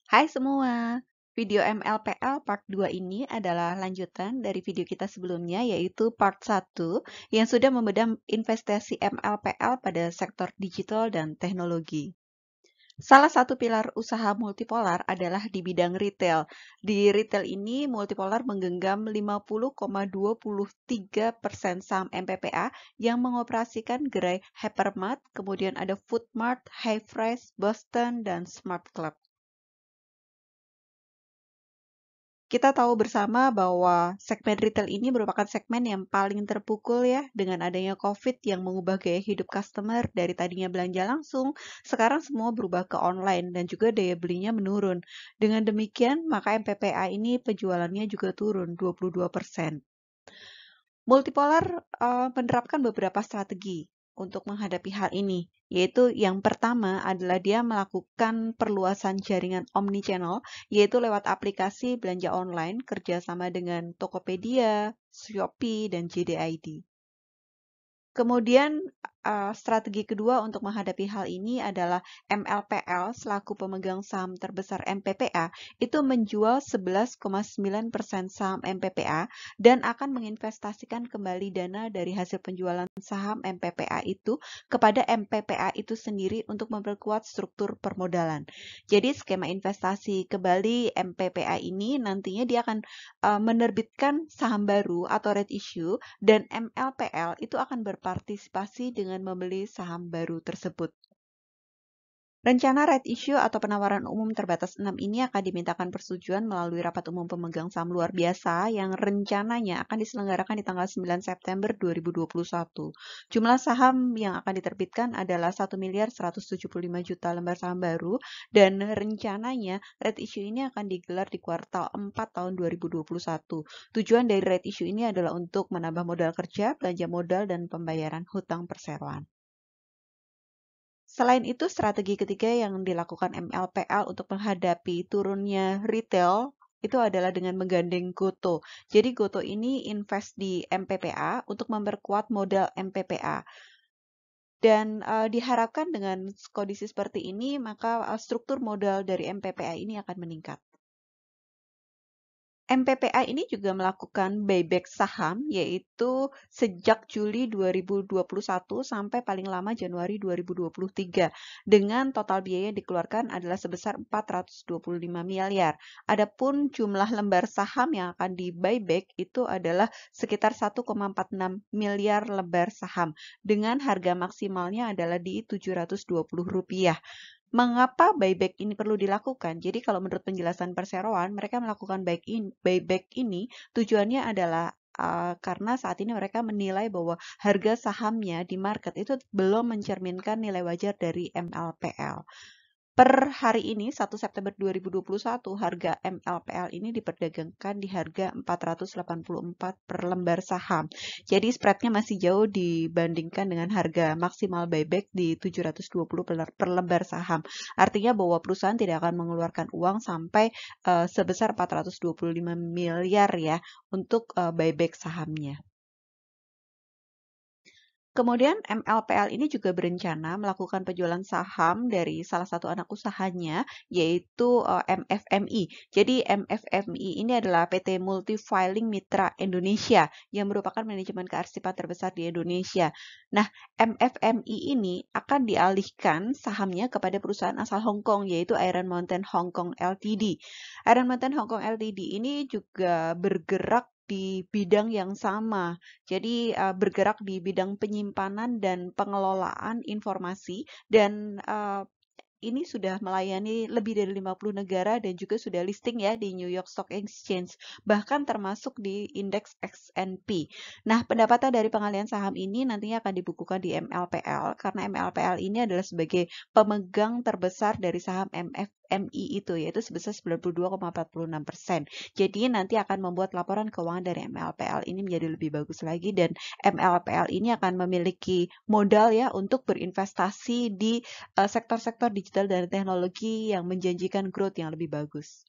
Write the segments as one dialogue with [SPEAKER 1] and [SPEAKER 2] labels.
[SPEAKER 1] Hai semua, video MLPL part 2 ini adalah lanjutan dari video kita sebelumnya yaitu part 1 yang sudah membedah investasi MLPL pada sektor digital dan teknologi. Salah satu pilar usaha multipolar adalah di bidang retail. Di retail ini, multipolar menggenggam 50,23% saham MPPA yang mengoperasikan gerai Hypermart, kemudian ada Foodmart, Hi-Fresh, Boston, dan Smart Club. Kita tahu bersama bahwa segmen retail ini merupakan segmen yang paling terpukul ya dengan adanya COVID yang mengubah gaya hidup customer dari tadinya belanja langsung, sekarang semua berubah ke online dan juga daya belinya menurun. Dengan demikian, maka MPPA ini penjualannya juga turun 22%. Multipolar menerapkan beberapa strategi untuk menghadapi hal ini, yaitu yang pertama adalah dia melakukan perluasan jaringan omnichannel, yaitu lewat aplikasi belanja online kerjasama dengan Tokopedia, Shopee, dan JDID. Kemudian strategi kedua untuk menghadapi hal ini adalah MLPL selaku pemegang saham terbesar MPPA itu menjual 11,9% saham MPPA dan akan menginvestasikan kembali dana dari hasil penjualan saham MPPA itu kepada MPPA itu sendiri untuk memperkuat struktur permodalan. Jadi skema investasi kembali MPPA ini nantinya dia akan menerbitkan saham baru atau red issue dan MLPL itu akan berpartisipasi dengan membeli saham baru tersebut. Rencana red issue atau penawaran umum terbatas 6 ini akan dimintakan persetujuan melalui rapat umum pemegang saham luar biasa yang rencananya akan diselenggarakan di tanggal 9 September 2021. Jumlah saham yang akan diterbitkan adalah 1.175 juta lembar saham baru dan rencananya red issue ini akan digelar di kuartal 4 tahun 2021. Tujuan dari red issue ini adalah untuk menambah modal kerja, belanja modal, dan pembayaran hutang perseroan. Selain itu, strategi ketiga yang dilakukan MLPL untuk menghadapi turunnya retail itu adalah dengan menggandeng Goto. Jadi Goto ini invest di MPPA untuk memperkuat modal MPPA. Dan diharapkan dengan kondisi seperti ini, maka struktur modal dari MPPA ini akan meningkat. MPPA ini juga melakukan buyback saham, yaitu sejak Juli 2021 sampai paling lama Januari 2023, dengan total biaya yang dikeluarkan adalah sebesar 425 miliar. Adapun jumlah lembar saham yang akan di buyback itu adalah sekitar 1,46 miliar lembar saham, dengan harga maksimalnya adalah di Rp720. Mengapa buyback ini perlu dilakukan? Jadi kalau menurut penjelasan perseroan, mereka melakukan buyback ini tujuannya adalah karena saat ini mereka menilai bahwa harga sahamnya di market itu belum mencerminkan nilai wajar dari MLPL. Per hari ini, 1 September 2021, harga MLPL ini diperdagangkan di harga 484 per lembar saham. Jadi spreadnya masih jauh dibandingkan dengan harga maksimal buyback di 720 per lembar saham. Artinya bahwa perusahaan tidak akan mengeluarkan uang sampai sebesar 425 miliar ya untuk buyback sahamnya. Kemudian MLPL ini juga berencana melakukan penjualan saham dari salah satu anak usahanya, yaitu MFMI. Jadi MFMI ini adalah PT Multifiling Mitra Indonesia yang merupakan manajemen kearsipan terbesar di Indonesia. Nah, MFMI ini akan dialihkan sahamnya kepada perusahaan asal Hong Kong, yaitu Iron Mountain Hong Kong Ltd. Iron Mountain Hong Kong Ltd ini juga bergerak di bidang yang sama. Jadi bergerak di bidang penyimpanan dan pengelolaan informasi dan ini sudah melayani lebih dari 50 negara dan juga sudah listing ya di New York Stock Exchange, bahkan termasuk di indeks XNP. Nah, pendapatan dari pengalihan saham ini nantinya akan dibukukan di MLPL karena MLPL ini adalah sebagai pemegang terbesar dari saham MFMI itu, yaitu sebesar 92,46%. Jadi nanti akan membuat laporan keuangan dari MLPL ini menjadi lebih bagus lagi dan MLPL ini akan memiliki modal ya untuk berinvestasi di sektor-sektor digital dan teknologi yang menjanjikan growth yang lebih bagus.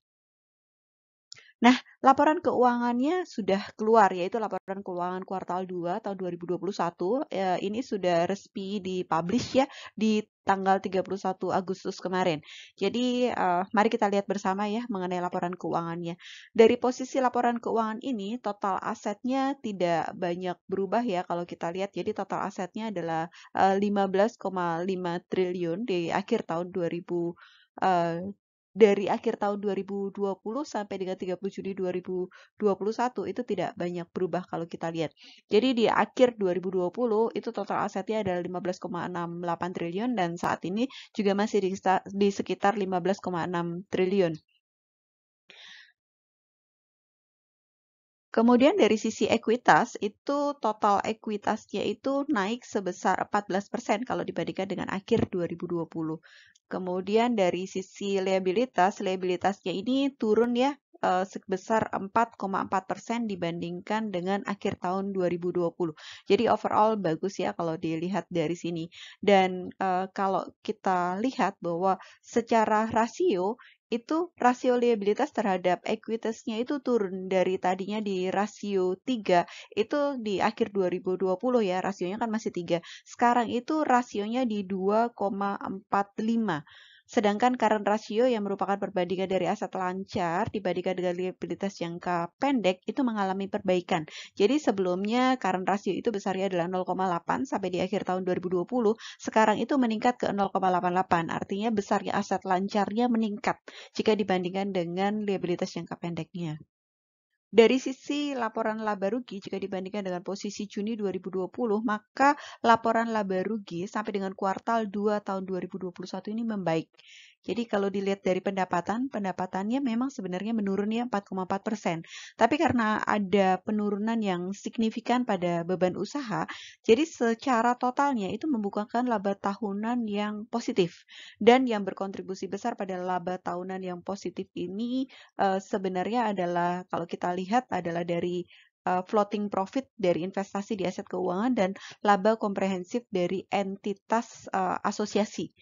[SPEAKER 1] Nah, laporan keuangannya sudah keluar, yaitu laporan keuangan kuartal 2 tahun 2021. Ini sudah resmi dipublish ya di tanggal 31 Agustus kemarin. Jadi, mari kita lihat bersama ya mengenai laporan keuangannya. Dari posisi laporan keuangan ini, total asetnya tidak banyak berubah ya kalau kita lihat. Jadi, total asetnya adalah 15,5 triliun di akhir tahun 2000, dari akhir tahun 2020 sampai dengan 30 Juni 2021 itu tidak banyak berubah kalau kita lihat. Jadi di akhir 2020 itu total asetnya adalah 15,68 triliun dan saat ini juga masih di sekitar 15,6 triliun. Kemudian dari sisi ekuitas, itu total ekuitasnya itu naik sebesar 14% kalau dibandingkan dengan akhir 2020. Kemudian dari sisi liabilitasnya ini turun ya sebesar 4,4% dibandingkan dengan akhir tahun 2020. Jadi overall bagus ya kalau dilihat dari sini. Dan kalau kita lihat bahwa secara rasio itu rasio liabilitas terhadap ekuitasnya itu turun dari tadinya di rasio 3, itu di akhir 2020 ya, rasionya kan masih 3. Sekarang itu rasionya di 2,45. Sedangkan current ratio yang merupakan perbandingan dari aset lancar dibandingkan dengan liabilitas jangka pendek itu mengalami perbaikan. Jadi sebelumnya current ratio itu besarnya adalah 0,8 sampai di akhir tahun 2020, sekarang itu meningkat ke 0,88. Artinya besarnya aset lancarnya meningkat jika dibandingkan dengan liabilitas jangka pendeknya. Dari sisi laporan laba rugi, jika dibandingkan dengan posisi Juni 2020, maka laporan laba rugi sampai dengan kuartal 2 tahun 2021 ini membaik. Jadi kalau dilihat dari pendapatannya memang sebenarnya menurun ya 4,4%. Tapi karena ada penurunan yang signifikan pada beban usaha, jadi secara totalnya itu membukakan laba tahunan yang positif. Dan yang berkontribusi besar pada laba tahunan yang positif ini sebenarnya adalah kalau kita lihat adalah dari floating profit dari investasi di aset keuangan dan laba komprehensif dari entitas asosiasi.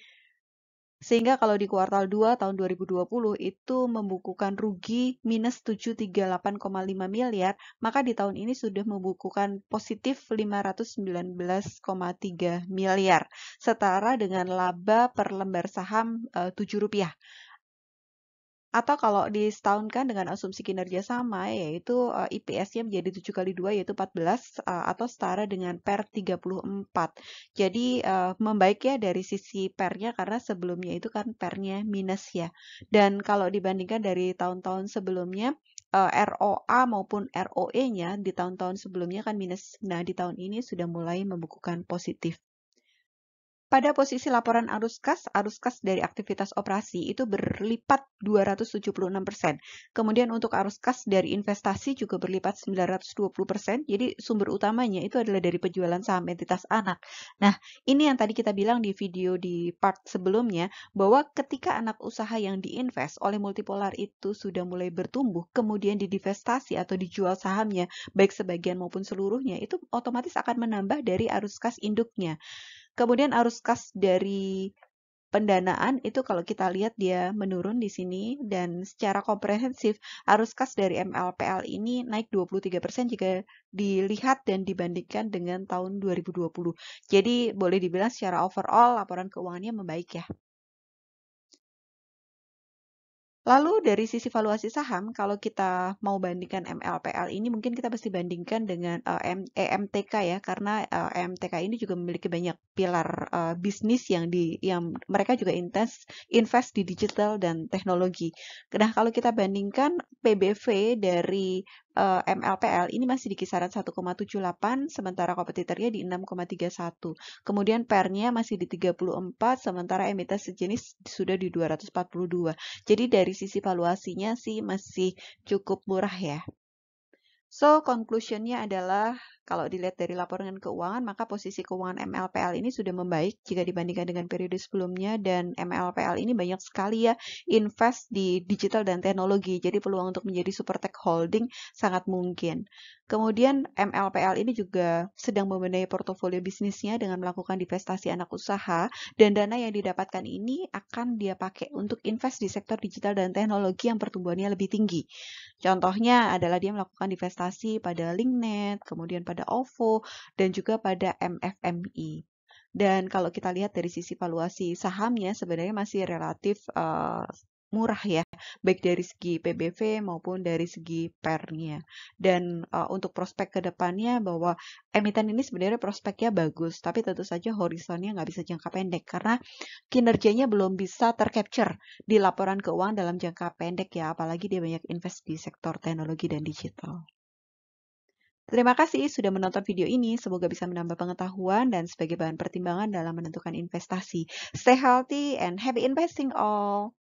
[SPEAKER 1] Sehingga kalau di kuartal 2 tahun 2020 itu membukukan rugi minus 738,5 miliar, maka di tahun ini sudah membukukan positif 519,3 miliar, setara dengan laba per lembar saham Rp7. Atau kalau disetahunkan dengan asumsi kinerja sama, yaitu IPS-nya menjadi 7 kali 2, yaitu 14, atau setara dengan PER 34. Jadi membaik ya dari sisi PER-nya, karena sebelumnya itu kan PER-nya minus ya. Dan kalau dibandingkan dari tahun-tahun sebelumnya, ROA maupun ROE-nya di tahun-tahun sebelumnya kan minus. Nah, di tahun ini sudah mulai membukukan positif. Pada posisi laporan arus kas dari aktivitas operasi itu berlipat 276%. Kemudian untuk arus kas dari investasi juga berlipat 920%. Jadi sumber utamanya itu adalah dari penjualan saham entitas anak. Nah, ini yang tadi kita bilang di video di part sebelumnya, bahwa ketika anak usaha yang diinvest oleh multipolar itu sudah mulai bertumbuh, kemudian didivestasi atau dijual sahamnya, baik sebagian maupun seluruhnya, itu otomatis akan menambah dari arus kas induknya. Kemudian arus kas dari pendanaan itu kalau kita lihat dia menurun di sini dan secara komprehensif arus kas dari MLPL ini naik 23% jika dilihat dan dibandingkan dengan tahun 2020. Jadi boleh dibilang secara overall laporan keuangannya membaik ya. Lalu dari sisi valuasi saham, kalau kita mau bandingkan MLPL ini mungkin kita mesti bandingkan dengan EMTK ya, karena EMTK ini juga memiliki banyak pilar bisnis yang mereka juga invest di digital dan teknologi. Nah, kalau kita bandingkan PBV dari MLPL ini masih di kisaran 1,78, sementara kompetitornya di 6,31. Kemudian PER-nya masih di 34, sementara emites sejenis sudah di 242. Jadi dari sisi valuasinya sih masih cukup murah ya. So, conclusion-nya adalah Kalau dilihat dari laporan keuangan, maka posisi keuangan MLPL ini sudah membaik jika dibandingkan dengan periode sebelumnya, dan MLPL ini banyak sekali ya invest di digital dan teknologi. Jadi peluang untuk menjadi super tech holding sangat mungkin. Kemudian MLPL ini juga sedang membenahi portofolio bisnisnya dengan melakukan divestasi anak usaha, dan dana yang didapatkan ini akan dia pakai untuk invest di sektor digital dan teknologi yang pertumbuhannya lebih tinggi. Contohnya adalah dia melakukan investasi pada Linknet, kemudian pada OVO, dan juga pada MFMI. Dan kalau kita lihat dari sisi valuasi sahamnya sebenarnya masih relatif murah ya, baik dari segi PBV maupun dari segi PER-nya. Dan untuk prospek ke depannya bahwa emiten ini sebenarnya prospeknya bagus, tapi tentu saja horizonnya nggak bisa jangka pendek karena kinerjanya belum bisa tercapture di laporan keuangan dalam jangka pendek ya, apalagi dia banyak invest di sektor teknologi dan digital. Terima kasih sudah menonton video ini. Semoga bisa menambah pengetahuan dan sebagai bahan pertimbangan dalam menentukan investasi. Stay healthy and happy investing all!